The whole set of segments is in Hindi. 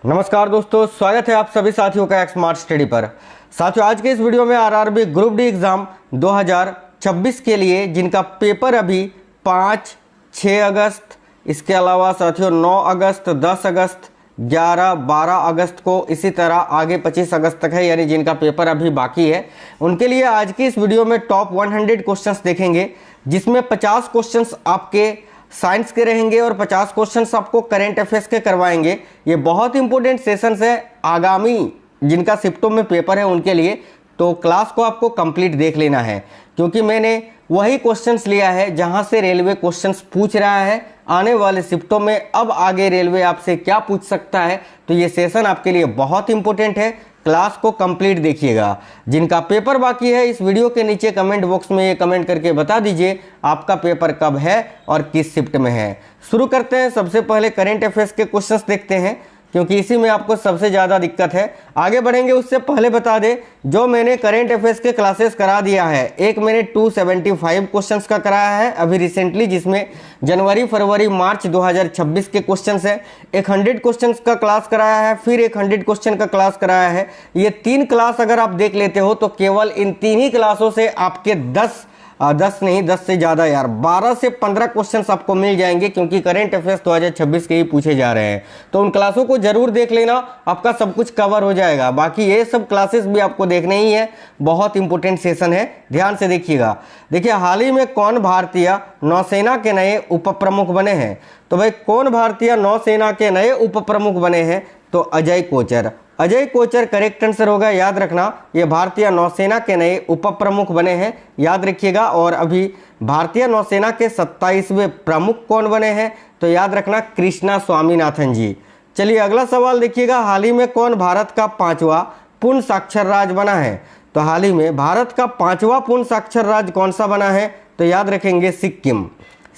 नमस्कार दोस्तों, स्वागत है आप सभी साथियों का स्मार्ट स्टडी पर। साथियों, आज के इस वीडियो में आरआरबी ग्रुप डी एग्ज़ाम 2026 के लिए जिनका पेपर अभी 5, 6 अगस्त, इसके अलावा साथियों 9 अगस्त, 10 अगस्त, 11, 12 अगस्त को, इसी तरह आगे 25 अगस्त तक है, यानी जिनका पेपर अभी बाकी है उनके लिए आज की इस वीडियो में टॉप 100 क्वेश्चंस देखेंगे, जिसमें 50 क्वेश्चंस आपके साइंस के रहेंगे और 50 क्वेश्चंस आपको करंट अफेयर्स के करवाएंगे। ये बहुत इंपॉर्टेंट सेशंस है आगामी जिनका शिफ्टों में पेपर है उनके लिए, तो क्लास को आपको कंप्लीट देख लेना है, क्योंकि मैंने वही क्वेश्चंस लिया है जहां से रेलवे क्वेश्चंस पूछ रहा है आने वाले शिफ्टों में। अब आगे रेलवे आपसे क्या पूछ सकता है, तो ये सेशन आपके लिए बहुत इंपॉर्टेंट है। क्लास को कंप्लीट देखिएगा। जिनका पेपर बाकी है इस वीडियो के नीचे कमेंट बॉक्स में ये कमेंट करके बता दीजिए आपका पेपर कब है और किस शिफ्ट में है। शुरू करते हैं। सबसे पहले करंट अफेयर्स के क्वेश्चंस देखते हैं, क्योंकि इसी में आपको सबसे ज़्यादा दिक्कत है। आगे बढ़ेंगे उससे पहले बता दें, जो मैंने करंट अफेयर्स के क्लासेस करा दिया है, एक मैंने 275 क्वेश्चंस का कराया है अभी रिसेंटली, जिसमें जनवरी, फरवरी, मार्च 2026 के क्वेश्चंस हैं। एक 100 क्वेश्चंस का क्लास कराया है, फिर एक 100 क्वेश्चन का क्लास कराया है। ये 3 क्लास अगर आप देख लेते हो तो केवल इन 3 ही क्लासों से आपके 10 नहीं, 10 से ज़्यादा यार 12 से 15 क्वेश्चंस आपको मिल जाएंगे, क्योंकि करंट अफेयर्स 2026 के ही पूछे जा रहे हैं। तो उन क्लासों को जरूर देख लेना, आपका सब कुछ कवर हो जाएगा। बाकी ये सब क्लासेस भी आपको देखने ही है, बहुत इंपॉर्टेंट सेशन है, ध्यान से देखिएगा। देखिए, हाल ही में कौन भारतीय नौसेना के नए उप प्रमुख बने हैं? तो भाई कौन भारतीय नौसेना के नए उप प्रमुख बने हैं? तो अजय कोचर। अजय कोचर करेक्ट आंसर होगा, याद रखना। ये भारतीय नौसेना के नए उप प्रमुख बने हैं, याद रखिएगा। और अभी भारतीय नौसेना के 27वें प्रमुख कौन बने हैं? तो याद रखना, कृष्णा स्वामीनाथन जी। चलिए अगला सवाल देखिएगा। हाल ही में कौन भारत का 5वां पूर्ण साक्षर राज्य बना है? तो हाल ही में भारत का 5वां पूर्ण साक्षर राज्य कौन सा बना है? तो याद रखेंगे सिक्किम।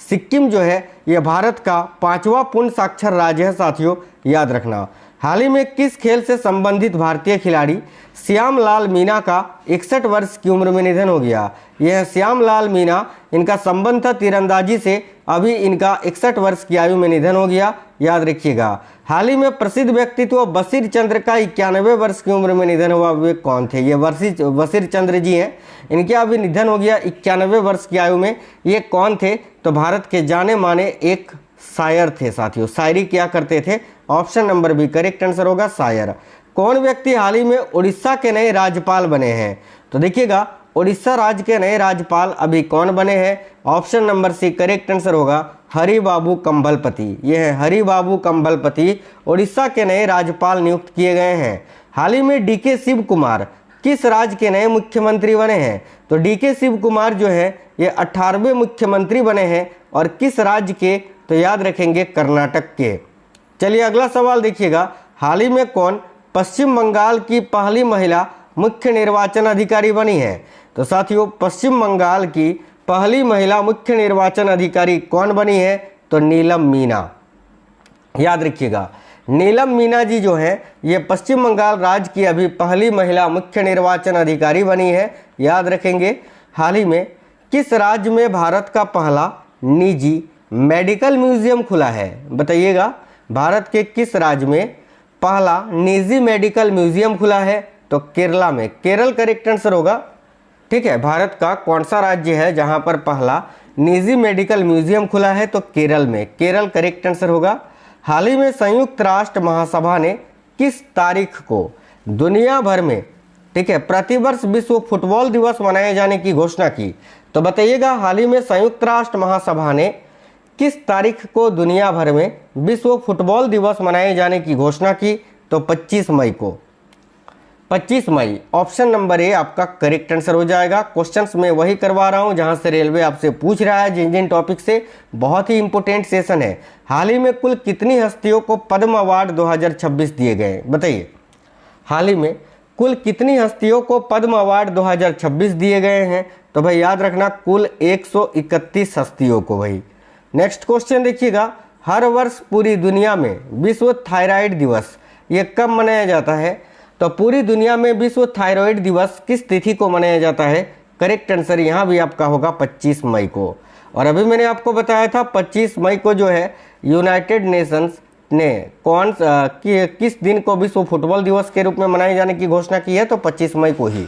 सिक्किम जो है ये भारत का 5वां पूर्ण साक्षर राज्य है साथियों, याद रखना। हाल ही में किस खेल से संबंधित भारतीय खिलाड़ी श्याम लाल मीना का 61 वर्ष की उम्र में निधन हो गया? यह श्याम लाल मीना, इनका संबंध था तीरंदाजी से, अभी इनका 61 वर्ष की आयु में निधन हो गया, याद रखिएगा। हाल ही में प्रसिद्ध व्यक्तित्व बशीर चंद्र का 91 वर्ष की उम्र में निधन हुआ, वे कौन थे? ये बशीर चंद्र जी हैं, इनके अभी निधन हो गया 91 वर्ष की आयु में। ये कौन थे? तो भारत के जाने माने एक शायर थे साथियों, शायरी क्या करते थे। Option number B correct answer होगा, शायर। कौन व्यक्ति हाल ही में उड़ीसा के नए राज्यपाल बने हैं? तो देखिएगा, उड़ीसा राज्य के नए राज्यपाल अभी कौन बने हैं? Option number C correct answer होगा, हरिबाबू कंभलपति। ये है हरिबाबू कंभलपति, उड़ीसा के नए राज्यपाल नियुक्त किए गए हैं। हाल ही में डीके शिव कुमार किस राज्य के नए मुख्यमंत्री बने हैं? तो डीके शिव कुमार जो है ये 18वें मुख्यमंत्री बने हैं, और किस राज्य के? तो याद रखेंगे कर्नाटक के। चलिए अगला सवाल देखिएगा। हाल ही में कौन पश्चिम बंगाल की पहली महिला मुख्य निर्वाचन अधिकारी बनी है? तो साथियों, पश्चिम बंगाल की पहली महिला मुख्य निर्वाचन अधिकारी कौन बनी है? तो नीलम मीना, याद रखिएगा। नीलम मीना जी जो है ये पश्चिम बंगाल राज्य की अभी पहली महिला मुख्य निर्वाचन अधिकारी बनी है, याद रखेंगे। हाल ही में किस राज्य में भारत का पहला निजी मेडिकल म्यूजियम खुला है? बताइएगा, भारत के किस राज्य में पहला निजी मेडिकल म्यूजियम खुला है? तो केरला में। केरल करेक्ट आंसर होगा, ठीक है। भारत का कौन सा राज्य है जहां पर पहला निजी मेडिकल म्यूजियम खुला है? तो केरल में, केरल करेक्ट आंसर होगा। हाल ही में संयुक्त राष्ट्र महासभा ने किस तारीख को दुनिया भर में, ठीक है, प्रतिवर्ष विश्व फुटबॉल दिवस मनाए जाने की घोषणा की? तो बताइएगा, हाल ही में संयुक्त राष्ट्र महासभा ने किस तारीख को दुनिया भर में विश्व फुटबॉल दिवस मनाए जाने की घोषणा की? तो 25 मई को। 25 मई, ऑप्शन नंबर ए आपका करेक्ट आंसर हो जाएगा। क्वेश्चंस मैं वही करवा रहा हूं जहां से रेलवे आपसे पूछ रहा है, जिन जिन टॉपिक से। बहुत ही इंपॉर्टेंट सेशन है। हाल ही में कुल कितनी हस्तियों को पद्म अवार्ड 2026 दिए गए? बताइए, हाल ही में कुल कितनी हस्तियों को पद्म अवार्ड 2026 दिए गए हैं? तो भाई याद रखना, कुल 131 हस्तियों को। भाई नेक्स्ट क्वेश्चन देखिएगा। हर वर्ष पूरी दुनिया में विश्व थायराइड दिवस ये कब मनाया जाता है? तो पूरी दुनिया में विश्व थायराइड दिवस किस तिथि को मनाया जाता है? करेक्ट आंसर यहाँ भी आपका होगा 25 मई को। और अभी मैंने आपको बताया था 25 मई को जो है यूनाइटेड नेशंस ने किस दिन को विश्व फुटबॉल दिवस के रूप में मनाए जाने की घोषणा की है? तो 25 मई को ही।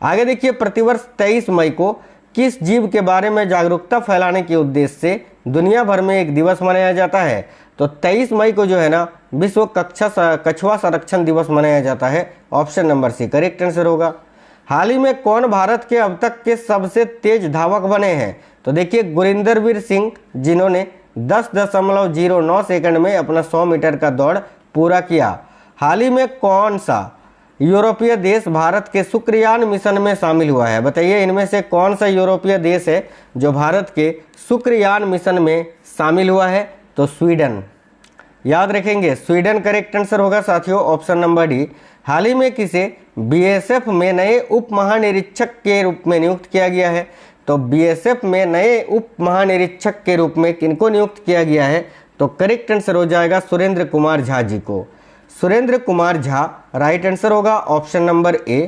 आगे देखिए, प्रतिवर्ष 23 मई को किस जीव के बारे में जागरूकता फैलाने के उद्देश्य से दुनिया भर में एक दिवस मनाया जाता है? तो 23 मई को जो है ना विश्व कछुआ संरक्षण दिवस मनाया जाता है। Option number C correct answer होगा। हाल ही में कौन भारत के अब तक के सबसे तेज धावक बने हैं? तो देखिए, गुरिंदरवीर सिंह, जिन्होंने 10.09 सेकंड में अपना 100 मीटर का दौड़ पूरा किया। हाल ही में कौन सा यूरोपीय देश भारत के शुक्रयान मिशन में शामिल हुआ है? बताइए, इनमें से कौन सा यूरोपीय देश है जो भारत के शुक्रयान मिशन में शामिल हुआ है? तो स्वीडन। याद रखेंगे, स्वीडन करेक्ट आंसर होगा साथियों। Option number D. हाल ही में किसे बीएसएफ में नए उप महानिरीक्षक के रूप में नियुक्त किया गया है? तो बीएसएफ में नए उप महानिरीक्षक के रूप में किनको नियुक्त किया गया है? तो करेक्ट आंसर हो जाएगा सुरेंद्र कुमार झा जी को। सुरेंद्र कुमार झा राइट आंसर होगा। Option number A.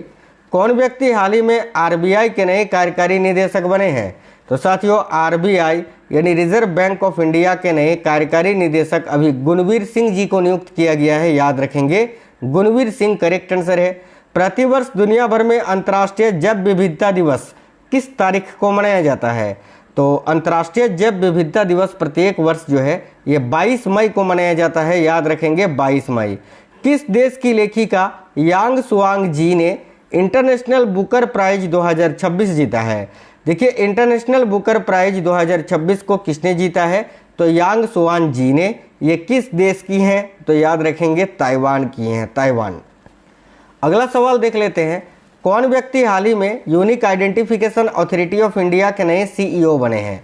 कौन व्यक्ति हाल ही में आरबीआई के नए कार्यकारी निदेशक बने हैं? तो साथियों, आरबीआई यानी रिजर्व बैंक ऑफ इंडिया के नए कार्यकारी निदेशक अभी गुणवीर सिंह जी को नियुक्त किया गया है। याद रखेंगे, गुणवीर सिंह करेक्ट आंसर है। प्रतिवर्ष दुनिया भर में अंतर्राष्ट्रीय जैव विविधता दिवस किस तारीख को मनाया जाता है? तो अंतर्राष्ट्रीय जैव विविधता दिवस प्रत्येक वर्ष जो है ये 22 मई को मनाया जाता है। याद रखेंगे, 22 मई। किस देश की लेखिका यांग सुआंग जी ने इंटरनेशनल बुकर प्राइज 2026 जीता है? देखिए, इंटरनेशनल बुकर प्राइज 2026 को किसने जीता है? तो यांग सुआंग जी ने। ये किस देश की हैं? तो याद रखेंगे, ताइवान की हैं, ताइवान। अगला सवाल देख लेते हैं। कौन व्यक्ति हाल ही में unique identification authority of India के नए सीईओ बने हैं?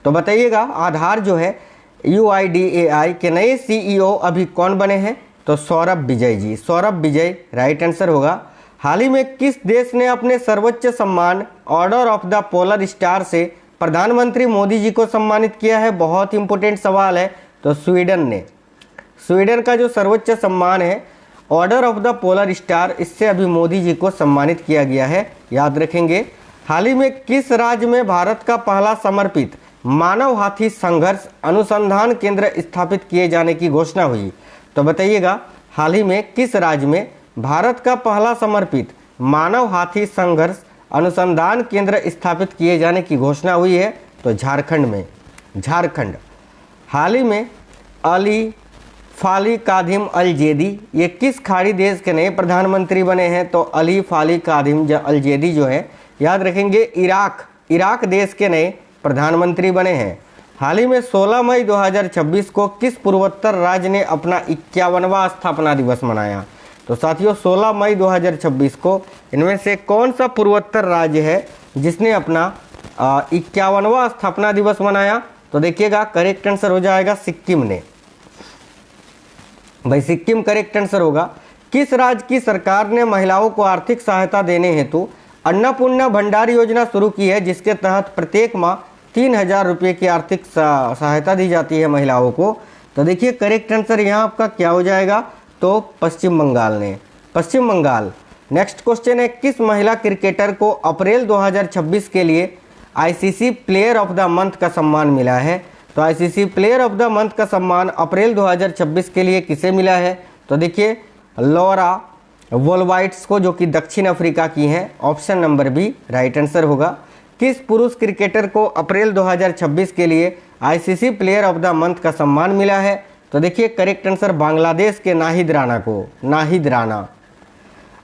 तो बताइएगा, आधार जो है UIDAI के नए सीईओ अभी कौन बने हैं? तो सौरभ विजय जी। सौरभ विजय राइट आंसर होगा। हाल ही में किस देश ने अपने सर्वोच्च सम्मान order of the polar star से प्रधानमंत्री मोदी जी को सम्मानित किया है? बहुत इंपॉर्टेंट सवाल है। तो स्वीडन ने। स्वीडन का जो सर्वोच्च सम्मान है order of the polar star, इससे अभी मोदी जी को सम्मानित किया गया है। याद रखेंगे। हाल ही में किस राज्य में भारत का पहला समर्पित मानव हाथी संघर्ष अनुसंधान केंद्र स्थापित किए जाने की घोषणा हुई? तो बताइएगा, हाल ही में किस राज्य में भारत का पहला समर्पित मानव हाथी संघर्ष अनुसंधान केंद्र स्थापित किए जाने की घोषणा हुई है? तो झारखंड में, झारखंड। हाल ही में अली फाली कादिम अल जेदी ये किस खाड़ी देश के नए प्रधानमंत्री बने हैं? तो अली फाली कादिम अल जेदी जो है, याद रखेंगे, इराक देश के नए प्रधानमंत्री बने हैं। हाल ही में 16 मई 2026 को किस पूर्वोत्तर राज्य ने अपना 51वां स्थापना दिवस मनाया? तो साथियों, 16 मई 2026 को इनमें से कौन सा पूर्वोत्तर राज्य है जिसने अपना 51वां स्थापना दिवस मनाया? तो देखिएगा, करेक्ट आंसर हो जाएगा सिक्किम ने। भाई, सिक्किम करेक्ट आंसर होगा। किस राज्य की सरकार ने महिलाओं को आर्थिक सहायता देने हेतु अन्नपूर्णा भंडार योजना शुरू की है, जिसके तहत प्रत्येक माह 3000 रुपये की आर्थिक सहायता दी जाती है महिलाओं को? तो देखिए, करेक्ट आंसर यहाँ आपका क्या हो जाएगा? तो पश्चिम बंगाल ने, पश्चिम बंगाल। नेक्स्ट क्वेश्चन है, किस महिला क्रिकेटर को अप्रैल 2026 के लिए ICC player of the month का सम्मान मिला है? तो ICC player of the month का सम्मान अप्रैल 2026 के लिए किसे मिला है? तो देखिए, लॉरा वोलवाइट्स को, जो कि दक्षिण अफ्रीका की हैं। Option number B right answer होगा। किस पुरुष क्रिकेटर को अप्रैल 2026 के लिए ICC player of the month का सम्मान मिला है? तो देखिए, करेक्ट आंसर बांग्लादेश के नाहिद राणा को, नाहिद राणा।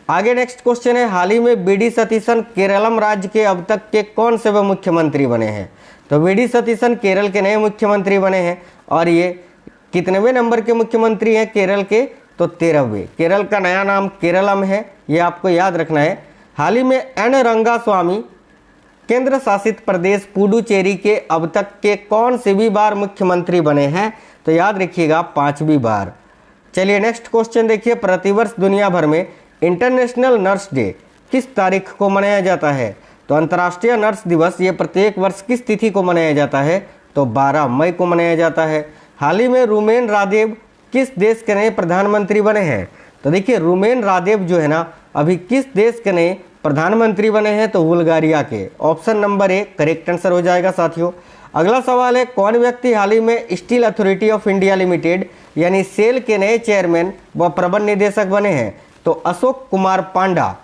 आगे नेक्स्ट क्वेश्चन है, हाल ही में वीडी सतीशन केरलम राज्य के अब तक के कौन से वे मुख्यमंत्री बने हैं? तो वीडी सतीशन केरल के नए मुख्यमंत्री बने हैं। और ये कितनेवें नंबर के मुख्यमंत्री हैं केरल के? तो 13वें। केरल का नया नाम केरलम है, ये आपको याद रखना है। हाल ही में एन रंगास्वामी केंद्र शासित प्रदेश पुडुचेरी के अब तक के कौन से भी बार मुख्यमंत्री बने हैं? तो याद रखिएगा, 5वीं बार। चलिए नेक्स्ट क्वेश्चन देखिए, प्रतिवर्ष दुनिया भर में इंटरनेशनल नर्स डे किस तारीख को मनाया जाता है? तो अंतर्राष्ट्रीय नर्स दिवस ये प्रत्येक वर्ष किस तिथि को मनाया जाता है? तो 12 मई को मनाया जाता है। हाल ही में रुमेन रादेव किस देश के नए प्रधानमंत्री बने हैं? तो देखिए, रुमेन रादेव जो है ना, अभी किस देश के नए प्रधानमंत्री बने हैं? तो बुल्गारिया के। Option number A correct answer हो जाएगा साथियों। अगला सवाल है, कौन व्यक्ति हाल ही में steel authority of India limited यानी सेल के नए चेयरमैन व प्रबंध निदेशक बने हैं? तो अशोक कुमार पांडा।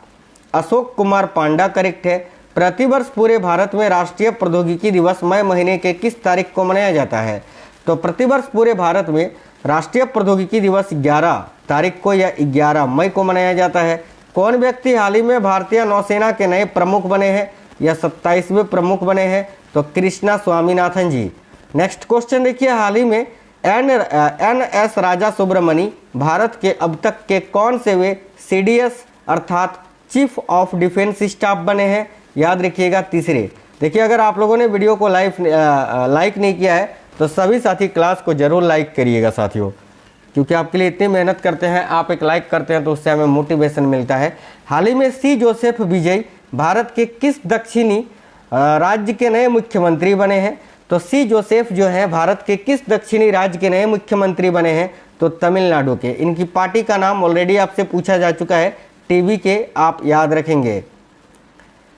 अशोक कुमार पांडा करेक्ट है। प्रतिवर्ष पूरे भारत में राष्ट्रीय प्रौद्योगिकी दिवस मई महीने के किस तारीख को मनाया जाता है? तो प्रतिवर्ष पूरे भारत में राष्ट्रीय प्रौद्योगिकी दिवस 11 तारीख को या 11 मई को मनाया जाता है। कौन व्यक्ति हाल ही में भारतीय नौसेना के नए प्रमुख बने हैं या 27वें प्रमुख बने हैं? तो कृष्णा स्वामीनाथन जी। नेक्स्ट क्वेश्चन देखिए, हाल ही में एन.एस. राजा सुब्रमणी भारत के अब तक के कौन से वे CDS अर्थात चीफ ऑफ डिफेंस स्टाफ बने हैं? याद रखिएगा तीसरे। देखिए, अगर आप लोगों ने वीडियो को लाइक नहीं किया है तो सभी साथी क्लास को जरूर लाइक करिएगा साथियों, क्योंकि आपके लिए इतनी मेहनत करते हैं, आप एक लाइक करते हैं तो उससे हमें मोटिवेशन मिलता है। हाल ही में सी जोसेफ विजय भारत के किस दक्षिणी राज्य के नए मुख्यमंत्री बने हैं? तो सी जोसेफ जो है भारत के किस दक्षिणी राज्य के नए मुख्यमंत्री बने हैं? तो तमिलनाडु के। इनकी पार्टी का नाम ऑलरेडी आपसे पूछा जा चुका है, टीवी के, आप याद रखेंगे।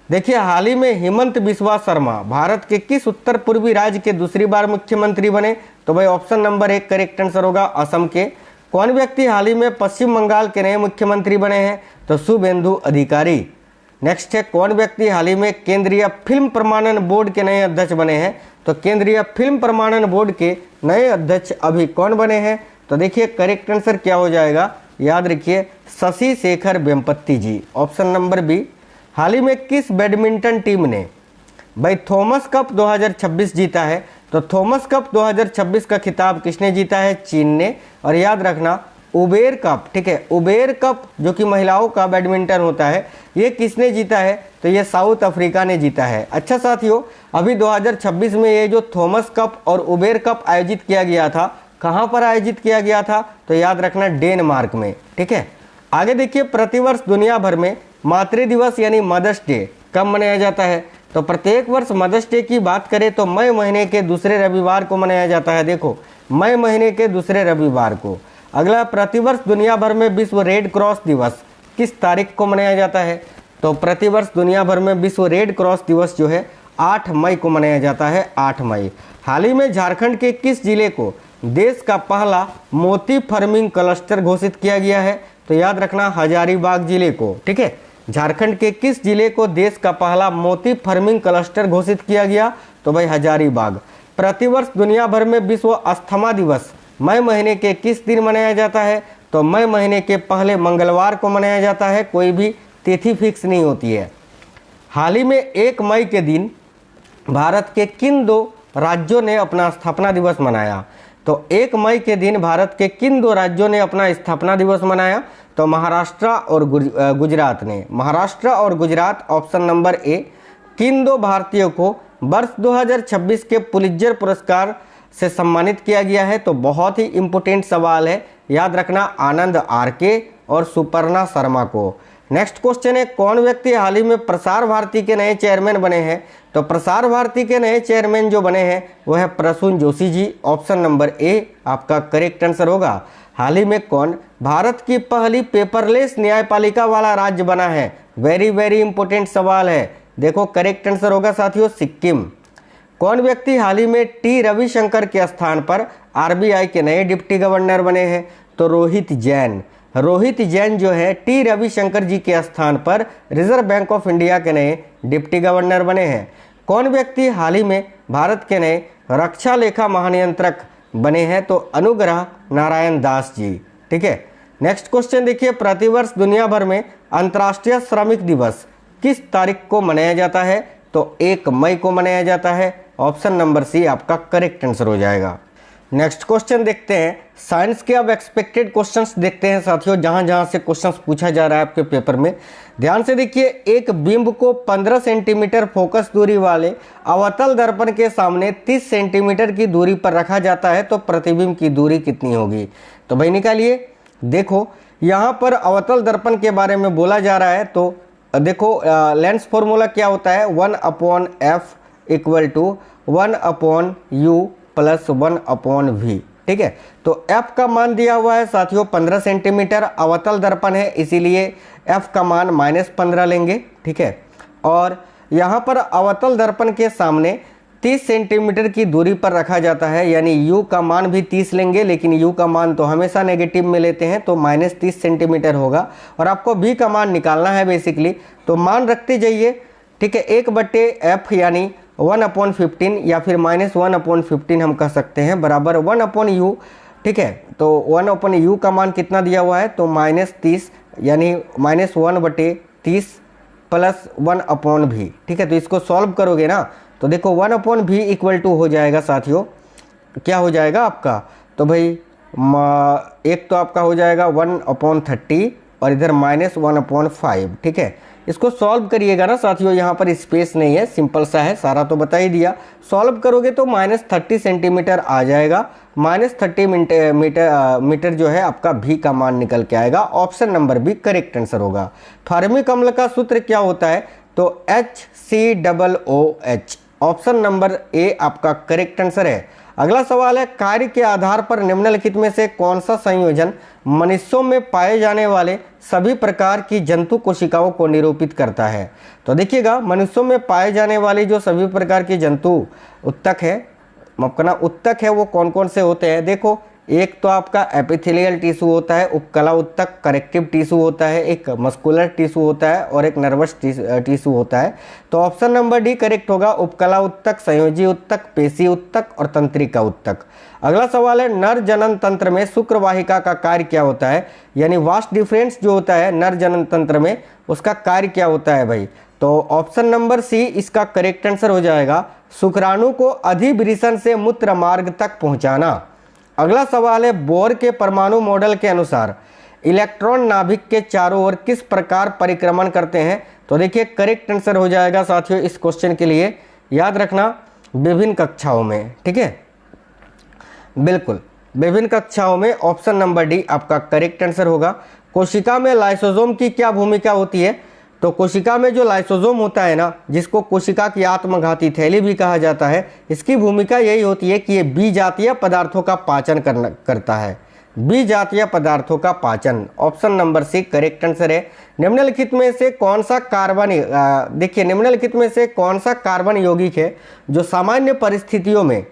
देखिए, हाल ही में हेमंत बिस्वा शर्मा भारत के किस उत्तर पूर्वी राज्य के दूसरी बार मुख्यमंत्री बने? तो भाई ऑप्शन नंबर 1 करेक्ट आंसर होगा, असम के। कौन व्यक्ति हाल ही में पश्चिम बंगाल के नए मुख्यमंत्री बने हैं? तो शुभेंदु अधिकारी। नेक्स्ट है, कौन व्यक्ति हाल ही में केंद्रीय फिल्म प्रमाणन बोर्ड के नए अध्यक्ष बने हैं? तो केंद्रीय फिल्म प्रमाणन बोर्ड के नए अध्यक्ष अभी कौन बने हैं? तो देखिए करेक्ट आंसर क्या हो जाएगा, याद रखिए, शशि शेखर वेम्पत्ति जी, ऑप्शन नंबर बी। हाल ही में किस बैडमिंटन टीम ने भाई थॉमस कप 2026 जीता है? तो थॉमस कप 2026 का खिताब किसने जीता है? चीन ने। और याद रखना, उबेर कप, ठीक है, उबेर कप जो कि महिलाओं का बैडमिंटन होता है, ये किसने जीता है? तो ये साउथ अफ्रीका ने जीता है। अच्छा साथियों, अभी 2026 में ये जो थॉमस कप और उबेर कप आयोजित किया गया था, कहाँ पर आयोजित किया गया था? तो याद रखना, डेनमार्क में। ठीक है, आगे देखिए, प्रतिवर्ष दुनिया भर में मातृ दिवस यानी मदर्स डे कब मनाया जाता है? तो प्रत्येक वर्ष मदर्स डे की बात करें तो मई महीने के दूसरे रविवार को मनाया जाता है। देखो, मई महीने के दूसरे रविवार को। अगला, प्रतिवर्ष दुनिया भर में विश्व रेड क्रॉस दिवस किस तारीख को मनाया जाता है? तो प्रतिवर्ष दुनिया भर में विश्व रेड क्रॉस दिवस जो है 8 मई को मनाया जाता है, 8 मई। हाल ही में झारखंड के किस जिले को देश का पहला मोती फार्मिंग क्लस्टर घोषित किया गया है? तो याद रखना, हजारीबाग जिले को। ठीक है, झारखंड के किस जिले को देश का पहला मोती फार्मिंग क्लस्टर घोषित किया गया? तो भाई हजारीबाग। प्रतिवर्ष दुनिया भर में विश्व अस्थमा दिवस मई महीने के किस दिन मनाया जाता है? तो मई महीने के पहले मंगलवार को मनाया जाता है, कोई भी तिथि फिक्स नहीं होती है। हाल ही में 1 मई के दिन भारत के किन 2 राज्यों ने अपना स्थापना दिवस मनाया? तो 1 मई के दिन भारत के किन 2 राज्यों ने अपना स्थापना दिवस मनाया? तो महाराष्ट्र और गुजरात ने। महाराष्ट्र और गुजरात, ऑप्शन नंबर ए। किन 2 भारतीयों को वर्ष 2026 के पुलित्जर पुरस्कार से सम्मानित किया गया है? तो बहुत ही इंपॉर्टेंट सवाल है, याद रखना, आनंद आरके और सुपर्णा शर्मा को। नेक्स्ट क्वेश्चन है, कौन व्यक्ति हाल ही में प्रसार भारती के नए चेयरमैन बने हैं? तो प्रसार भारती के नए चेयरमैन जो बने हैं वो है Prasoon Joshi ji, option number A आपका करेक्ट आंसर होगा। हाल ही में कौन भारत की पहली पेपरलेस न्यायपालिका वाला राज्य बना है? वेरी वेरी इंपॉर्टेंट सवाल है। देखो करेक्ट आंसर होगा साथियों, सिक्किम। कौन व्यक्ति हाल ही में टी रविशंकर के स्थान पर RBI के नए डिप्टी गवर्नर बने हैं? तो रोहित जैन। रोहित जैन जो है टी रविशंकर जी के स्थान पर रिजर्व बैंक ऑफ इंडिया के नए डिप्टी गवर्नर बने हैं। कौन व्यक्ति हाल ही में भारत के नए रक्षा लेखा महानियंत्रक बने हैं? तो अनुग्रह नारायण दास जी। ठीक है, नेक्स्ट क्वेश्चन देखिए, प्रतिवर्ष दुनिया भर में अंतर्राष्ट्रीय श्रमिक दिवस किस तारीख को मनाया जाता है? तो 1 मई को मनाया जाता है, ऑप्शन नंबर सी आपका करेक्ट आंसर हो जाएगा। नेक्स्ट क्वेश्चन देखते हैं, साइंस के अब एक्सपेक्टेड क्वेश्चंस देखते हैं साथियों, जहां से क्वेश्चंस पूछा जा रहा है आपके पेपर में। ध्यान से देखिए, एक बिंब को 15 सेंटीमीटर फोकस दूरी वाले अवतल दर्पण के सामने 30 सेंटीमीटर की दूरी पर रखा जाता है तो प्रतिबिंब की दूरी कितनी होगी? तो भाई निकालिए। देखो यहाँ पर अवतल दर्पण के बारे में बोला जा रहा है, तो देखो लेंस फॉर्मूला क्या होता है, 1/f = 1/u + 1/v। ठीक है, तो f का मान दिया हुआ है साथियों 15 सेंटीमीटर, अवतल दर्पण है इसीलिए f का मान -15 लेंगे। ठीक है, और यहाँ पर अवतल दर्पण के सामने 30 सेंटीमीटर की दूरी पर रखा जाता है, यानी u का मान भी 30 लेंगे, लेकिन u का मान तो हमेशा नेगेटिव में लेते हैं, तो -30 सेंटीमीटर होगा। और आपको b का मान निकालना है बेसिकली, तो मान रखते जाइए, ठीक है। 1/f यानी 1/15 या फिर -1/15 हम कह सकते हैं, बराबर 1/u, ठीक है। तो 1/u का मान कितना दिया हुआ है, तो -30 यानी -1/30 प्लस 1/v, ठीक है। तो इसको सॉल्व करोगे ना, तो देखो 1/v इक्वल टू हो जाएगा साथियों, क्या हो जाएगा आपका, तो भाई एक तो आपका हो जाएगा 1/30 और इधर -1/5, ठीक है। इसको सॉल्व करिएगा ना साथियों, यहाँ पर स्पेस नहीं है, सिंपल सा है, सारा तो बता ही दिया। सॉल्व करोगे तो -30 सेंटीमीटर आ जाएगा, -30 मीटर जो है आपका भी का मान निकल के आएगा। Option number B correct answer होगा। थर्मिक अम्ल का सूत्र क्या होता है, तो HCOOH, ऑप्शन नंबर ए आपका करेक्ट आंसर है। अगला सवाल है, कार्य के आधार पर निम्नलिखित में से कौन सा संयोजन मनुष्यों में पाए जाने वाले सभी प्रकार की जंतु कोशिकाओं को निरूपित करता है। तो देखिएगा, मनुष्यों में पाए जाने वाले जो सभी प्रकार के जंतु उत्तक है, माफ करना उत्तक है, वो कौन कौन से होते हैं। देखो, एक तो आपका एपिथेलियल टिश्यू होता है, उपकला उत्तक करेक्टिव टिश्यू होता है, एक मस्कुलर टिश्यू होता है और एक नर्वस टिश्यू होता है। तो ऑप्शन नंबर डी करेक्ट होगा, उपकला उत्तक, संयोजी उत्तक, पेशी उत्तक और तंत्रिका उत्तक। अगला सवाल है, नर जनन तंत्र में शुक्रवाहिका का कार्य क्या होता है, यानी वास्ट डिफरेंस जो होता है नर जनन तंत्र में, उसका कार्य क्या होता है भाई। तो ऑप्शन नंबर सी इसका करेक्ट आंसर हो जाएगा, शुक्राणु को अधिवृषण से मूत्र मार्ग तक पहुंचाना। अगला सवाल है, बोर के परमाणु मॉडल के अनुसार इलेक्ट्रॉन नाभिक के चारों ओर किस प्रकार परिक्रमण करते हैं। तो देखिए, करेक्ट आंसर हो जाएगा साथियों इस क्वेश्चन के लिए, याद रखना विभिन्न कक्षाओं में, ठीक है, बिल्कुल विभिन्न कक्षाओं में। ऑप्शन नंबर डी आपका करेक्ट आंसर होगा। कोशिका में लाइसोसोम की क्या भूमिका होती है, तो कोशिका में जो लाइसोसोम होता है ना, जिसको कोशिका की आत्मघाती थैली भी कहा जाता है, इसकी भूमिका यही होती है कि ये बीजातीय पदार्थों का पाचन करता है, बीजातीय पदार्थों का पाचन। Option number C correct answer है। निम्नलिखित में से कौन सा कार्बन, देखिए निम्नलिखित में से कौन सा कार्बन यौगिक है जो सामान्य परिस्थितियों में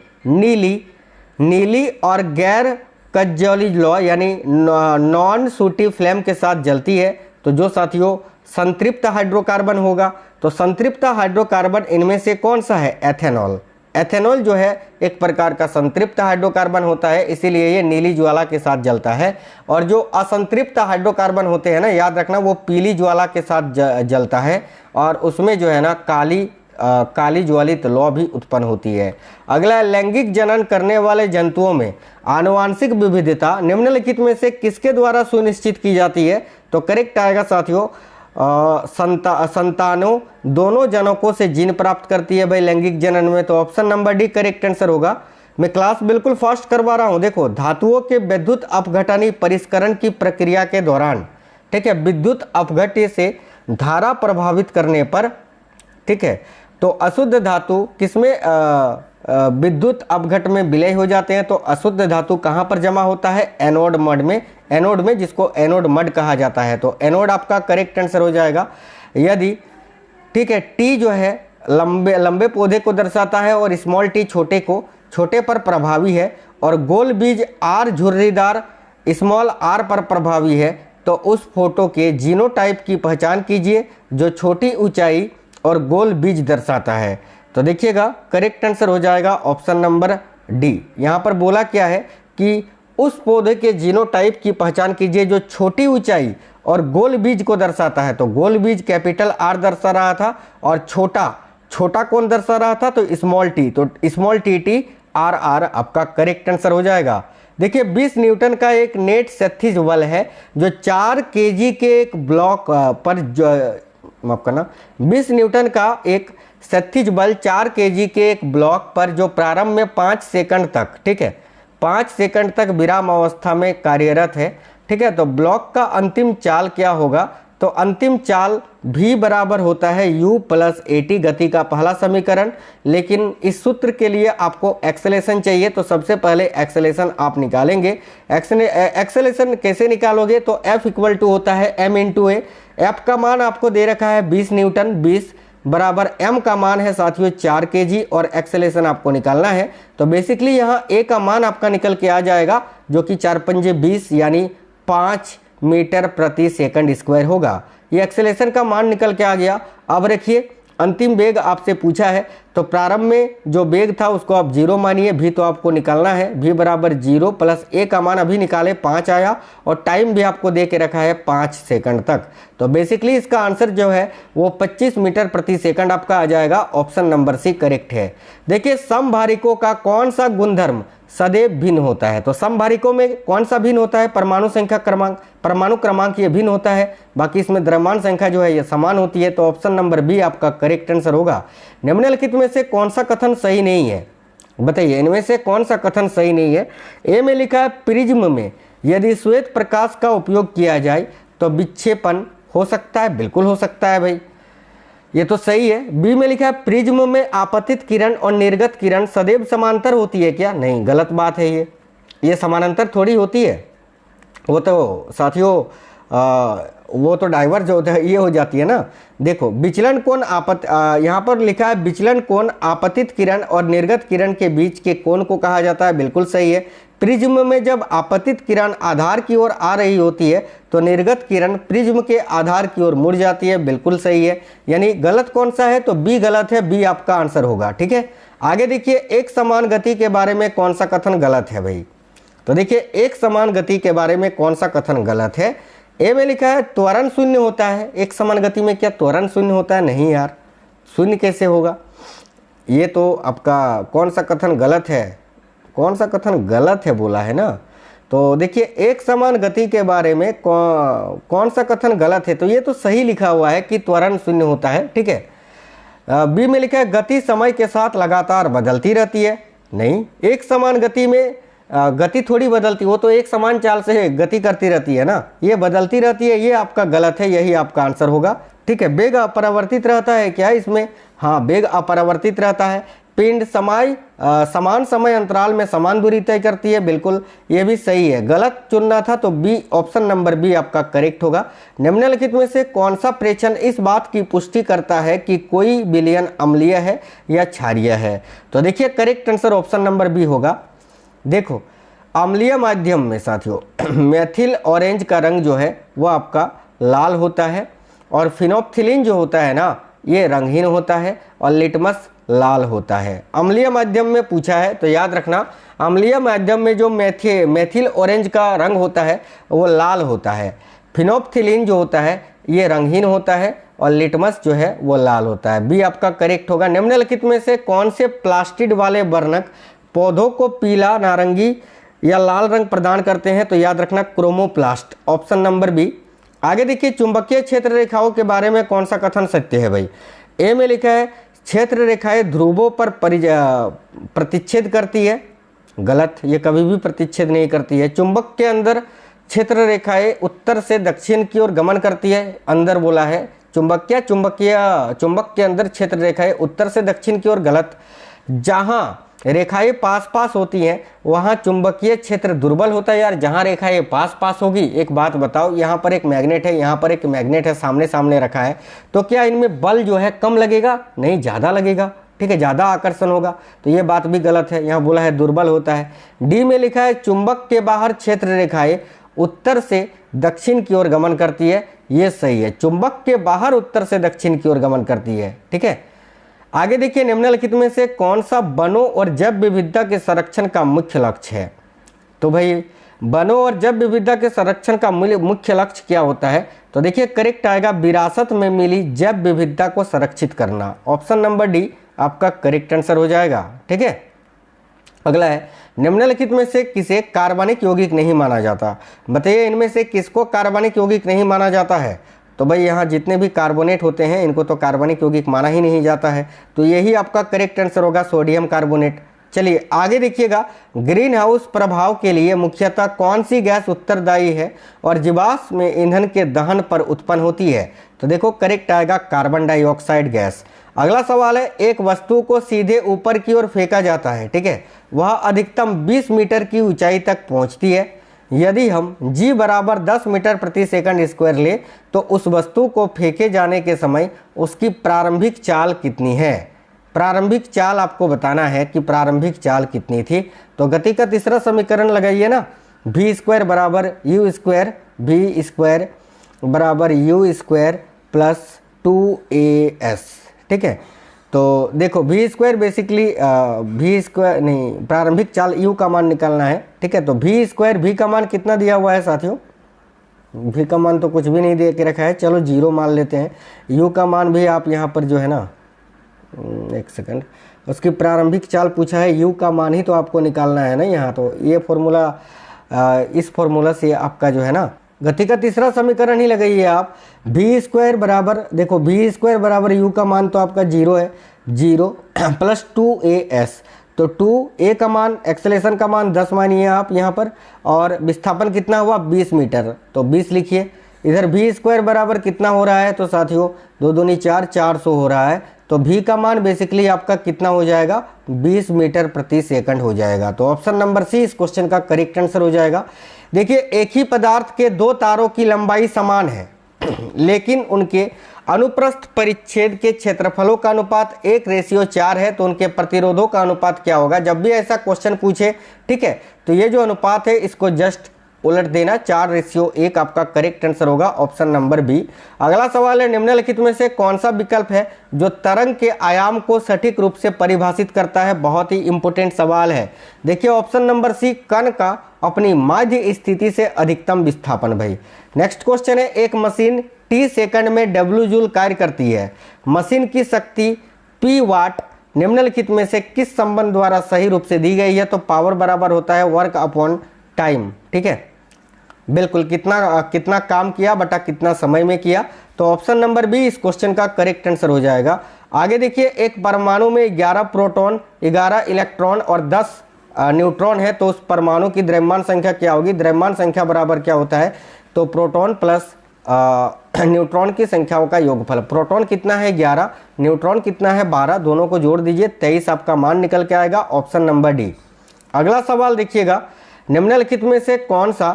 नीली और गैर कज्जौलीजलॉ यानी नॉन सूटी फ्लेम के साथ जलती है। तो जो साथियों संतृप्त हाइड्रोकार्बन होगा। तो संतृप्त हाइड्रोकार्बन इनमें से कौन सा है, एथेनॉल। एथेनॉल जो है एक प्रकार का संतृप्त हाइड्रोकार्बन होता है, इसीलिए ये नीली ज्वाला के साथ जलता है। और जो असंतृप्त हाइड्रोकार्बन होते हैं ना, याद रखना वो पीली ज्वाला के साथ जलता है और उसमें जो है ना काली ज्वालित लौ भी उत्पन्न होती है। अगला, लैंगिक जनन करने वाले जंतुओं में आनुवांशिक विविधता निम्नलिखित में से किसके द्वारा सुनिश्चित की जाती है। तो करेक्ट आएगा साथियों, संतानों दोनों जनकों से जीन प्राप्त करती है भाई लैंगिक जनन में। तो option number D correct answer होगा। मैं क्लास बिल्कुल फास्ट करवा रहा हूं। देखो, धातुओं के विद्युत अपघटनी परिष्करण की प्रक्रिया के दौरान, ठीक है, विद्युत अपघट्य से धारा प्रभावित करने पर, ठीक है, तो अशुद्ध धातु किसमें विद्युत अपघट में विलय हो जाते हैं। तो अशुद्ध धातु कहाँ पर जमा होता है, एनोड मड में, एनोड में, जिसको एनोड मड कहा जाता है। तो एनोड आपका करेक्ट आंसर हो जाएगा। यदि, ठीक है, टी जो है लंबे पौधे को दर्शाता है और स्मॉल टी छोटे पर प्रभावी है और गोल बीज आर झुर्रीदार स्मॉल आर पर प्रभावी है, तो उस फोटो के जीनोटाइप की पहचान कीजिए जो छोटी ऊंचाई और गोल बीज दर्शाता है। तो देखिएगा, करेक्ट आंसर हो जाएगा ऑप्शन नंबर डी। यहाँ पर बोला क्या है कि उस पौधे के जीनोटाइप की पहचान कीजिए जो छोटी ऊंचाई और गोल बीज को दर्शाता है। तो गोल बीज कैपिटल आर दर्शा रहा था और छोटा कौन दर्शा रहा था, तो स्मॉल टी। तो स्मॉल टी आर आपका करेक्ट आंसर हो जाएगा। देखिए, 20 न्यूटन का एक नेट क्षैतिज बल है जो 4 केजी के एक ब्लॉक पर, माफ करना, 20 न्यूटन का एक क्षैतिज बल 4 केजी के एक ब्लॉक पर जो प्रारंभ में 5 सेकंड तक, ठीक है, 5 सेकंड तक विराम अवस्था में कार्यरत है, ठीक है। तो ब्लॉक का अंतिम चाल क्या होगा, तो अंतिम चाल भी बराबर होता है u + at गति का पहला समीकरण। लेकिन इस सूत्र के लिए आपको एक्सेलेरेशन चाहिए, तो सबसे पहले एक्सेलेरेशन आप निकालेंगे। एक्सेलेरेशन कैसे निकालोगे, तो F = होता है m × a। F का मान आपको दे रखा है 20 न्यूटन, 20 बराबर m का मान है साथियों 4 kg और एक्सेलेरेशन आपको निकालना है। तो बेसिकली यहाँ a का मान आपका निकल के आ जाएगा जो कि 4 पंजे 20 यानी 5 मीटर प्रति सेकंड स्क्वायर होगा। ये एक्सेलेरेशन का मान निकल के आ गया। अब रखिए अंतिम वेग आपसे पूछा है तो प्रारंभ में जो वेग था उसको आप 0 मानिए, भी तो आपको निकालना है, v बराबर 0 प्लस a का मान अभी निकाले 5 आया और टाइम भी आपको दे के रखा है 5 सेकंड तक। तो बेसिकली इसका आंसर जो है वो 25 मीटर प्रति सेकंड आपका आ जाएगा। ऑप्शन नंबर सी करेक्ट है। देखिए समभारिकों का कौन सा गुणधर्म सदैव भिन्न होता है? तो समभारिकों में कौन सा भिन्न होता है? परमाणु संख्या क्रमांक, परमाणु क्रमांक ये भिन्न होता है, बाकी इसमें द्रव्यमान संख्या जो है ये समान होती है। तो ऑप्शन नंबर बी आपका करेक्ट आंसर होगा। निम्नलिखित में से कौन सा कथन सही नहीं है? बताइए इनमें से कौन सा कथन सही नहीं है? ए में लिखा है प्रिज्म में यदि श्वेत प्रकाश का उपयोग किया जाए तो विक्षेपण हो सकता है। बिल्कुल हो सकता है भाई, ये तो सही है। बी में लिखा है प्रिज्म में आपतित किरण और निर्गत किरण सदैव समांतर होती है क्या? नहीं, गलत बात है। ये समानांतर थोड़ी होती है, वो तो साथियों वो तो डाइवर्ज होता है, ये हो जाती है ना। देखो विचलन कोण यहाँ पर लिखा है विचलन कोण आपतित किरण और निर्गत किरण के बीच के कोण को कहा जाता है। बिल्कुल सही है। प्रिज्म में जब आपतित किरण आधार की ओर आ रही होती है तो निर्गत किरण प्रिज्म के आधार की ओर मुड़ जाती है। बिल्कुल सही है। यानी गलत कौन सा है? तो बी गलत है, बी आपका आंसर होगा। ठीक है, आगे देखिए एक समान गति के बारे में कौन सा कथन गलत है भाई? तो देखिए एक समान गति के बारे में कौन सा कथन गलत है? ए में लिखा है त्वरण शून्य होता है। एक समान गति में क्या त्वरण शून्य होता है? नहीं यार, शून्य कैसे होगा? ये तो आपका कौन सा कथन गलत है? कौन सा कथन गलत है बोला है ना। तो देखिए एक समान गति के बारे में कौन सा कथन गलत है? तो ये तो सही लिखा हुआ है कि त्वरण शून्य होता है। ठीक है। बी में लिखा है गति समय के साथ लगातार बदलती रहती है। नहीं, एक समान गति में गति थोड़ी बदलती, वो तो एक समान चाल से गति करती रहती है ना, ये बदलती रहती है। ये आपका गलत है, यही आपका आंसर होगा। ठीक है, वेग अपरिवर्तित रहता है क्या इसमें? हाँ, वेग अपरिवर्तित रहता है। पिंड समान समय अंतराल में समान दूरी तय करती है। बिल्कुल ये भी सही है। गलत चुनना था तो बी, ऑप्शन नंबर बी आपका करेक्ट होगा। निम्नलिखित में से कौन सा प्रेक्षण इस बात की पुष्टि करता है कि कोई विलयन अम्लीय है या क्षारीय है? तो देखिए correct answer option number B होगा। देखो अम्लीय माध्यम में साथियों मेथिल ऑरेंज का रंग जो है वो आपका लाल होता है और फिनोप्थिलीन जो होता है ना ये रंगहीन होता है और लिटमस लाल होता है। अम्लीय माध्यम में पूछा है तो याद रखना अम्लीय माध्यम में जो मेथिल ऑरेंज का रंग होता है वो लाल होता है, फिनोप्थिलीन जो होता है ये रंगहीन होता है और लिटमस जो है वो लाल होता है। बी आपका करेक्ट होगा। निम्नलिखित में से कौन से प्लास्टिड वाले वर्णक पौधों को पीला, नारंगी या लाल रंग प्रदान करते हैं? तो याद रखना क्रोमोप्लास्ट, ऑप्शन नंबर बी। आगे देखिए चुंबकीय क्षेत्र रेखाओं के बारे में कौन सा कथन सत्य है भाई? ए में लिखा है क्षेत्र रेखाएं ध्रुवों पर प्रतिच्छेद करती है। गलत, ये कभी भी प्रतिच्छेद नहीं करती है। चुंबक के अंदर क्षेत्र रेखाएं उत्तर से दक्षिण की ओर गमन करती है। अंदर बोला है चुंबक के अंदर क्षेत्र रेखाएं उत्तर से दक्षिण की ओर। गलत, जहां रेखाएं पास पास होती हैं वहां चुंबकीय क्षेत्र दुर्बल होता है। यार जहां रेखाएं पास पास होगी, एक बात बताओ, यहाँ पर एक मैग्नेट है, यहाँ पर एक मैग्नेट है, सामने सामने रखा है, तो क्या इनमें बल जो है कम लगेगा? नहीं, ज़्यादा लगेगा। ठीक है, ज़्यादा आकर्षण होगा। तो ये बात भी गलत है, यहाँ बोला है दुर्बल होता है। डी में लिखा है चुंबक के बाहर क्षेत्र रेखाएं उत्तर से दक्षिण की ओर गमन करती है। ये सही है, चुंबक के बाहर उत्तर से दक्षिण की ओर गमन करती है। ठीक है, आगे देखिए निम्नलिखित में से कौन सा वनों और जैव विविधता के संरक्षण का मुख्य लक्ष्य है? तो भाई वनों और जैव विविधता के संरक्षण का मुख्य लक्ष्य क्या होता है? तो देखिए करेक्ट आएगा विरासत में मिली जैव विविधता को संरक्षित करना। ऑप्शन नंबर डी आपका करेक्ट आंसर हो जाएगा। ठीक है, अगला है निम्नलिखित में से किसे कार्बनिक यौगिक नहीं माना जाता? बताइए इनमें से किसको कार्बनिक यौगिक नहीं माना जाता है? तो भाई यहाँ जितने भी कार्बोनेट होते हैं इनको तो कार्बनिक यौगिक माना ही नहीं जाता है। तो यही आपका करेक्ट आंसर होगा, सोडियम कार्बोनेट। चलिए आगे देखिएगा, ग्रीन हाउस प्रभाव के लिए मुख्यतः कौन सी गैस उत्तरदायी है और जीवाश्म में ईंधन के दहन पर उत्पन्न होती है? तो देखो करेक्ट आएगा कार्बन डाइऑक्साइड गैस। अगला सवाल है, एक वस्तु को सीधे ऊपर की ओर फेंका जाता है, ठीक है, वह अधिकतम 20 मीटर की ऊंचाई तक पहुंचती है। यदि हम g बराबर 10 मीटर प्रति सेकंड स्क्वायर ले तो उस वस्तु को फेंके जाने के समय उसकी प्रारंभिक चाल कितनी है। प्रारंभिक चाल आपको बताना है कि प्रारंभिक चाल कितनी थी। तो गति का तीसरा समीकरण लगाइए ना, v स्क्वायर बराबर u स्क्वायर, v स्क्वायर बराबर u स्क्वायर प्लस 2as। ठीक है, तो देखो v square basically v square नहीं, प्रारंभिक चाल u का मान निकालना है। ठीक है, तो v स्क्वायर, v का मान कितना दिया हुआ है साथियों, v का मान तो कुछ भी नहीं दे के रखा है, चलो 0 मान लेते हैं। u का मान भी आप यहाँ पर जो है ना, एक सेकंड, उसकी प्रारंभिक चाल पूछा है, u का मान ही तो आपको निकालना है ना यहाँ। तो ये फॉर्मूला, इस फॉर्मूला से आपका जो है ना गति का तीसरा समीकरण ही लगाइए आप। v स्क्वायर बराबर, देखो v स्क्वायर बराबर u का मान तो आपका 0 है, 0 प्लस 2as। तो 2a का मान, एक्सेलेरेशन का मान 10 मानिए आप यहाँ पर, और विस्थापन कितना हुआ 20 मीटर, तो 20 लिखिए। इधर v स्क्वायर बराबर कितना हो रहा है, तो साथियों 2 दूनी 4, 400 हो रहा है। तो v का मान बेसिकली आपका कितना हो जाएगा, 20 मीटर प्रति सेकंड हो जाएगा। तो ऑप्शन नंबर सी इस क्वेश्चन का करेक्ट आंसर हो जाएगा। देखिए, एक ही पदार्थ के दो तारों की लंबाई समान है लेकिन उनके अनुप्रस्थ परिच्छेद के क्षेत्रफलों का अनुपात 1:4 है, तो उनके प्रतिरोधों का अनुपात क्या होगा। जब भी ऐसा क्वेश्चन पूछे, ठीक है, तो ये जो अनुपात है इसको जस्ट उलट देना, 4:1 आपका करेक्ट आंसर होगा, ऑप्शन नंबर बी। अगला सवाल है, निम्नलिखित में से कौन सा विकल्प है जो तरंग के आयाम को सटीक रूप से परिभाषित करता है। बहुत ही इंपॉर्टेंट सवाल है। देखिए ऑप्शन नंबर सी, कण का अपनी माध्य स्थिति से अधिकतम विस्थापन। भाई नेक्स्ट क्वेश्चन है, एक मशीन t सेकंड में w जूल कार्य करती है, मशीन की शक्ति p वाट निम्नलिखित में से किस संबंध द्वारा सही रूप से दी गई है। तो पावर बराबर होता है वर्क अपॉन टाइम। ठीक है, बिल्कुल, कितना काम किया बटा कितना समय में किया। तो ऑप्शन नंबर बी इस क्वेश्चन का करेक्ट आंसर हो जाएगा। आगे देखिए, एक परमाणु में 11 प्रोटॉन, 11 इलेक्ट्रॉन और 10 न्यूट्रॉन है, तो उस परमाणु की द्रव्यमान संख्या क्या होगी। द्रव्यमान संख्या बराबर क्या होता है, तो प्रोटॉन प्लस न्यूट्रॉन की संख्याओं का योगफल। प्रोटॉन कितना है 11, न्यूट्रॉन कितना है 12, दोनों को जोड़ दीजिए 23 आपका मान निकल के आएगा, ऑप्शन नंबर डी। अगला सवाल देखिएगा, निम्नलिखित में से कौन सा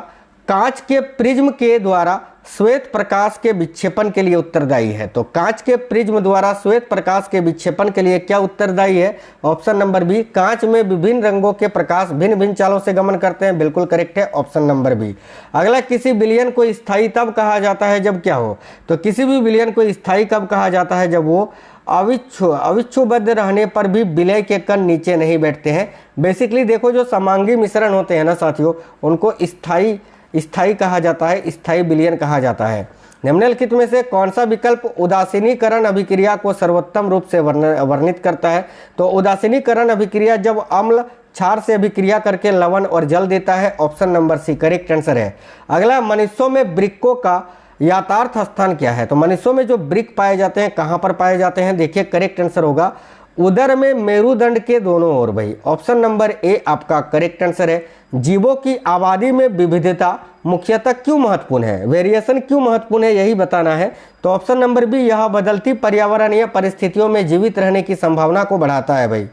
कांच के प्रिज्म के द्वारा श्वेत प्रकाश के विक्षेपण के लिए उत्तरदायी है। तो कांच के प्रिज्म द्वारा श्वेत प्रकाश के विक्षेपण के लिए क्या उत्तरदायी है, ऑप्शन नंबर बी। कांच में विभिन्न रंगों के प्रकाश भिन्न भिन्न चालों से गमन करते हैं, बिल्कुल करेक्ट है, ऑप्शन नंबर बी। अगला, किसी विलयन को स्थायी तब कहा जाता है जब क्या हो। तो किसी भी विलयन को स्थायी कब कहा जाता है, जब वो अविच्छुबद्ध रहने पर भी विलय के कण नीचे नहीं बैठते हैं। बेसिकली देखो, जो समांगी मिश्रण होते हैं ना साथियों, उनको स्थायी कहा जाता है, स्थायी विलयन कहा जाता है। निम्नलिखित में से कौन सा विकल्प उदासीनीकरण अभिक्रिया को सर्वोत्तम रूप से वर्णित करता है। तो उदासीनीकरण अभिक्रिया जब अम्ल क्षार से अभिक्रिया करके लवण और जल देता है, option number C correct answer है। अगला, मनुष्यों में वृक्कों का यथार्थ स्थान क्या है। तो मनुष्यों में जो वृक्क पाए जाते हैं कहाँ पर पाए जाते हैं, देखिए करेक्ट आंसर होगा उदर में मेरुदंड के दोनों ओर। भाई ऑप्शन नंबर ए आपका करेक्ट आंसर है। जीवों की आबादी में विविधता मुख्यतः क्यों महत्वपूर्ण है, वेरिएशन क्यों महत्वपूर्ण है, यही बताना है। तो ऑप्शन नंबर बी, यह बदलती पर्यावरणीय परिस्थितियों में जीवित रहने की संभावना को बढ़ाता है। भाई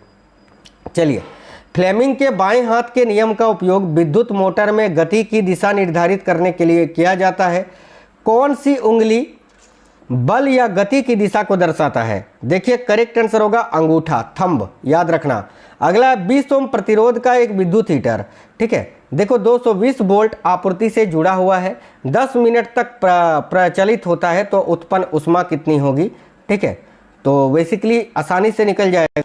चलिए, फ्लेमिंग के बाएं हाथ के नियम का उपयोग विद्युत मोटर में गति की दिशा निर्धारित करने के लिए किया जाता है। कौन सी उंगली बल या गति की दिशा को दर्शाता है। देखिए करेक्ट आंसर होगा अंगूठा, थंब, याद रखना। अगला, 20 ओम प्रतिरोध का एक विद्युत हीटर, ठीक है, देखो 220 वोल्ट आपूर्ति से जुड़ा हुआ है, 10 मिनट तक प्रचलित होता है, तो उत्पन्न उष्मा कितनी होगी। ठीक है, तो बेसिकली आसानी से निकल जाएगा।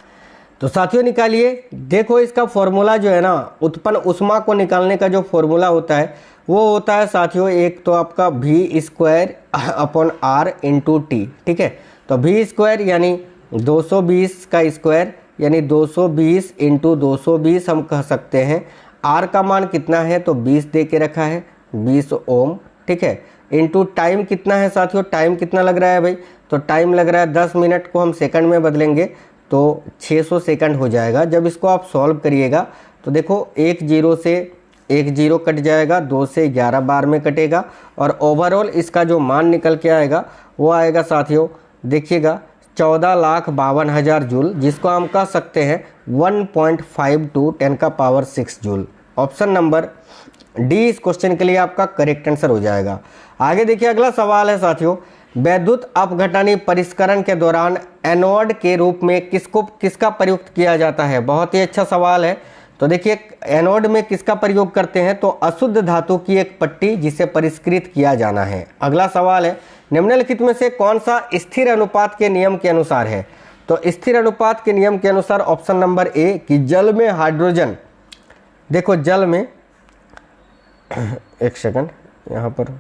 तो साथियों निकालिए, देखो इसका फॉर्मूला जो है ना, उत्पन्न उष्मा को निकालने का जो फॉर्मूला होता है वो होता है साथियों, एक तो आपका v square upon r into T. ठीक है, तो v स्क्वायर यानी 220 का स्क्वायर यानी 220 इंटू 220 हम कह सकते हैं। r का मान कितना है, तो 20 दे के रखा है, 20 ओम। ठीक है, इंटू टाइम कितना है साथियों, टाइम कितना लग रहा है भाई, तो टाइम लग रहा है 10 मिनट को हम सेकंड में बदलेंगे तो 600 सेकंड हो जाएगा। जब इसको आप सॉल्व करिएगा तो देखो, एक जीरो से एक जीरो कट जाएगा, 2 से 11 बार में कटेगा, और ओवरऑल इसका जो मान निकल के आएगा वो आएगा साथियों, देखिएगा 14,52,000 जूल, जिसको हम कह सकते हैं 1.52 10 का power 6 joule. Option number D इस क्वेश्चन के लिए आपका करेक्ट आंसर हो जाएगा। आगे देखिए अगला सवाल है साथियों, वैद्युत अपघटनी परिष्करण के दौरान एनोड के रूप में किसका प्रयुक्त किया जाता है। बहुत ही अच्छा सवाल है। तो देखिए एनोड में किसका प्रयोग करते हैं, तो अशुद्ध धातु की एक पट्टी जिसे परिष्कृत किया जाना है। अगला सवाल है, निम्नलिखित में से कौन सा स्थिर अनुपात के नियम के अनुसार है। तो स्थिर अनुपात के नियम के अनुसार ऑप्शन नंबर ए कि जल में हाइड्रोजन, देखो जल में एक सेकंड, यहाँ पर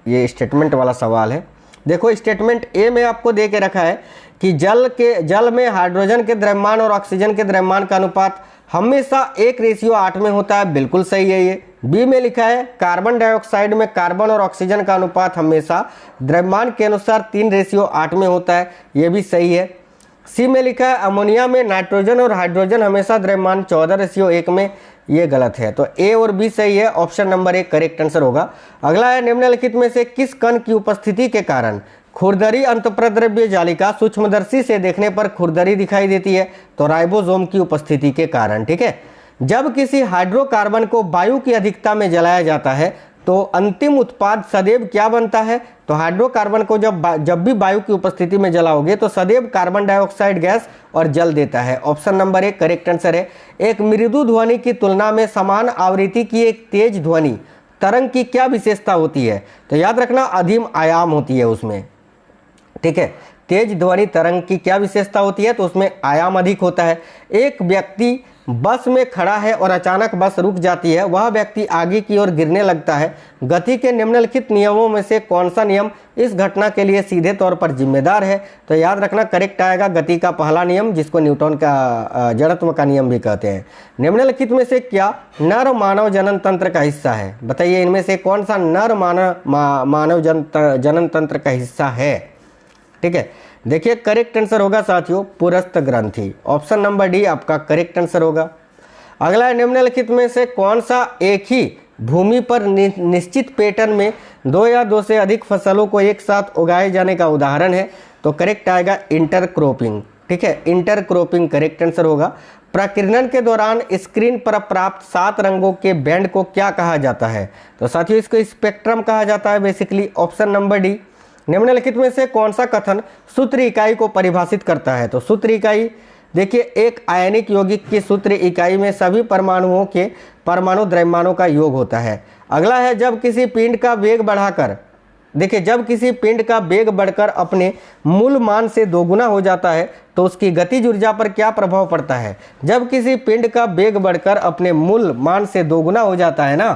ये स्टेटमेंट वाला सवाल है। देखो स्टेटमेंट ए में आपको दे के रखा है कि जल में हाइड्रोजन के द्रव्यमान और ऑक्सीजन के द्रव्यमान का अनुपात हमेशा 1:8 में होता है, बिल्कुल सही है ये। बी में लिखा है कार्बन डाइऑक्साइड में कार्बन और ऑक्सीजन का अनुपात हमेशा द्रव्यमान के अनुसार 3:8 में होता है, ये भी सही है। सी में लिखा है अमोनिया में नाइट्रोजन और हाइड्रोजन हमेशा द्रव्यमान 14:1 में, ये गलत है। तो ए और बी सही है, option number A correct answer होगा। अगला है निम्नलिखित में से किस कण की उपस्थिति के कारण खुरदरी अंतःप्रद्रव्य जालिका सूक्ष्मदर्शी से देखने पर खुरदरी दिखाई देती है। तो राइबोसोम की उपस्थिति के कारण, ठीक है। जब किसी हाइड्रोकार्बन को वायु की अधिकता में जलाया जाता है तो अंतिम उत्पाद सदैव क्या बनता है। तो हाइड्रोकार्बन को जब भी वायु की उपस्थिति में जलाओगे तो सदैव कार्बन डाइऑक्साइड गैस और जल देता है। Option number A correct answer है। एक मृदु ध्वनि की तुलना में समान आवृत्ति की एक तेज ध्वनि तरंग की क्या विशेषता होती है। तो याद रखना अधीम आयाम होती है उसमें, ठीक है। तेज ध्वनि तरंग की क्या विशेषता होती है, तो उसमें आयाम अधिक होता है। एक व्यक्ति बस में खड़ा है और अचानक बस रुक जाती है, वह व्यक्ति आगे की ओर गिरने लगता है। गति के निम्नलिखित नियमों में से कौन सा नियम इस घटना के लिए सीधे तौर पर जिम्मेदार है। तो याद रखना करेक्ट आएगा गति का पहला नियम, जिसको न्यूटन का जड़त्व का नियम भी कहते हैं। निम्नलिखित में से क्या नर मानव जनन तंत्र का हिस्सा है। बताइए इनमें से कौन सा नर मानव जनन तंत्र का हिस्सा है, ठीक है। देखिए करेक्ट आंसर होगा साथियों पुरस्थ ग्रंथि, ऑप्शन नंबर डी आपका करेक्ट आंसर होगा। अगला है निम्नलिखित में से कौन सा एक ही भूमि पर निश्चित पैटर्न में 2 या 2 से अधिक फसलों को एक साथ उगाए जाने का उदाहरण है। तो करेक्ट आएगा इंटरक्रॉपिंग, ठीक है। इंटरक्रॉपिंग करेक्ट आंसर होगा। प्रकीर्णन के दौरान स्क्रीन पर प्राप्त 7 रंगों के बैंड को क्या कहा जाता है। तो साथियों इसको स्पेक्ट्रम कहा जाता है बेसिकली, ऑप्शन नंबर डी। निम्नलिखित में से कौन सा कथन सूत्र इकाई को परिभाषित करता है। तो सूत्र इकाई देखिए एक आयनिक यौगिक की सूत्र इकाई में सभी परमाणुओं के परमाणु द्रव्यमानों का योग होता है। अगला है जब किसी पिंड का वेग बढ़ाकर, देखिए जब किसी पिंड का वेग बढ़कर अपने मूल मान से 2 गुना हो जाता है तो उसकी गतिज ऊर्जा पर क्या प्रभाव पड़ता है। जब किसी पिंड का वेग बढ़कर अपने मूल मान से 2 गुना हो जाता है ना,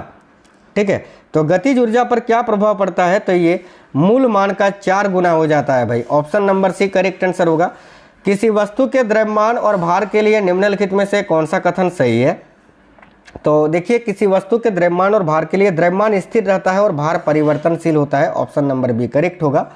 ठीक है, तो गतिज ऊर्जा पर क्या प्रभाव पड़ता है। तो ये मूल मान का 4 गुना हो जाता है भाई, option number C correct answer होगा। किसी वस्तु के द्रव्यमान और भार के लिए निम्नलिखित में से कौन सा कथन सही है। तो देखिए किसी वस्तु के द्रव्यमान और भार के लिए द्रव्यमान स्थिर रहता है और भार परिवर्तनशील होता है, ऑप्शन नंबर बी करेक्ट होगा।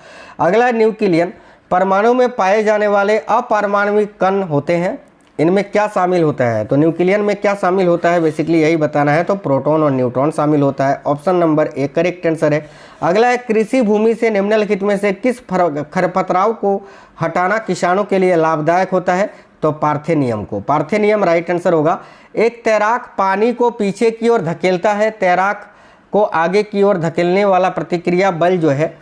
अगला है न्यूक्लियन, परमाणु में पाए जाने वाले अपारमाणविक कण होते हैं, इनमें क्या शामिल होता है। तो न्यूक्लियन में क्या शामिल होता है बेसिकली यही बताना है। तो प्रोटॉन और न्यूट्रॉन शामिल होता है, option number A correct answer है। अगला है कृषि भूमि से निम्नलिखित में से किस खरपतवार को हटाना किसानों के लिए लाभदायक होता है। तो पार्थेनियम को, पार्थेनियम राइट आंसर होगा। एक तैराक पानी को पीछे की ओर धकेलता है, तैराक को आगे की ओर धकेलने वाला प्रतिक्रिया बल जो है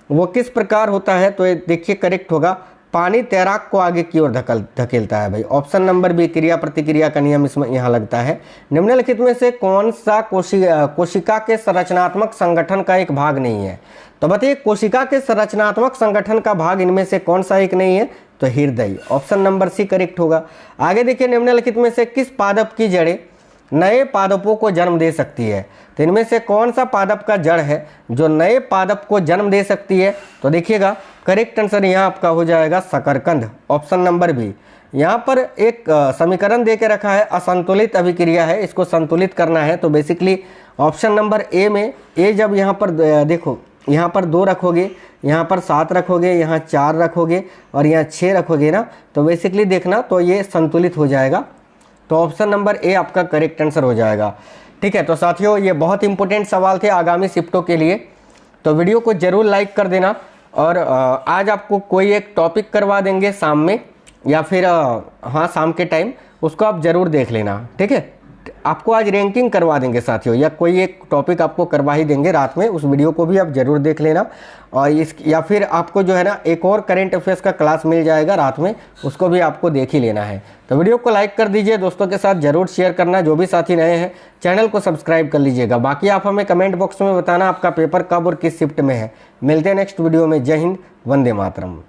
वो किस प्रकार होता है। तो देखिए करेक्ट होगा पानी तैराक को आगे की ओर धकेलता है भाई, ऑप्शन नंबर बी क्रिया प्रतिक्रिया का नियम इसमें यहाँ लगता है। निम्नलिखित में से कौन सा कोशिका के संरचनात्मक संगठन का एक भाग नहीं है। तो बताइए कोशिका के संरचनात्मक संगठन का भाग इनमें से कौन सा एक नहीं है। तो हृदय, ऑप्शन नंबर सी करेक्ट होगा। आगे देखिए निम्नलिखित में से किस पादप की जड़ें नए पादपों को जन्म दे सकती है। तो इनमें से कौन सा पादप का जड़ है जो नए पादप को जन्म दे सकती है। तो देखिएगा करेक्ट आंसर यहाँ आपका हो जाएगा शकरकंद, ऑप्शन नंबर बी। यहाँ पर एक समीकरण दे के रखा है, असंतुलित अभिक्रिया है, इसको संतुलित करना है। तो बेसिकली ऑप्शन नंबर ए में ए जब यहाँ पर देखो यहाँ पर 2 रखोगे, यहाँ पर 7 रखोगे, यहाँ 4 रखोगे और यहाँ 6 रखोगे ना, तो बेसिकली देखना तो ये संतुलित हो जाएगा। तो ऑप्शन नंबर ए आपका करेक्ट आंसर हो जाएगा, ठीक है। तो साथियों ये बहुत इंपॉर्टेंट सवाल थे आगामी शिफ्टों के लिए, तो वीडियो को जरूर लाइक कर देना। और आज आपको कोई एक टॉपिक करवा देंगे शाम में या फिर हाँ शाम के टाइम, उसको आप ज़रूर देख लेना, ठीक है। आपको आज रैंकिंग करवा देंगे साथियों, या कोई एक टॉपिक आपको करवा ही देंगे रात में, उस वीडियो को भी आप जरूर देख लेना। और इस या फिर आपको जो है ना एक और करंट अफेयर्स का क्लास मिल जाएगा रात में, उसको भी आपको देख ही लेना है। तो वीडियो को लाइक कर दीजिए, दोस्तों के साथ जरूर शेयर करना, जो भी साथी नए हैं चैनल को सब्सक्राइब कर लीजिएगा। बाकी आप हमें कमेंट बॉक्स में बताना आपका पेपर कब और किस शिफ्ट में है। मिलते हैं नेक्स्ट वीडियो में। जय हिंद, वंदे मातरम।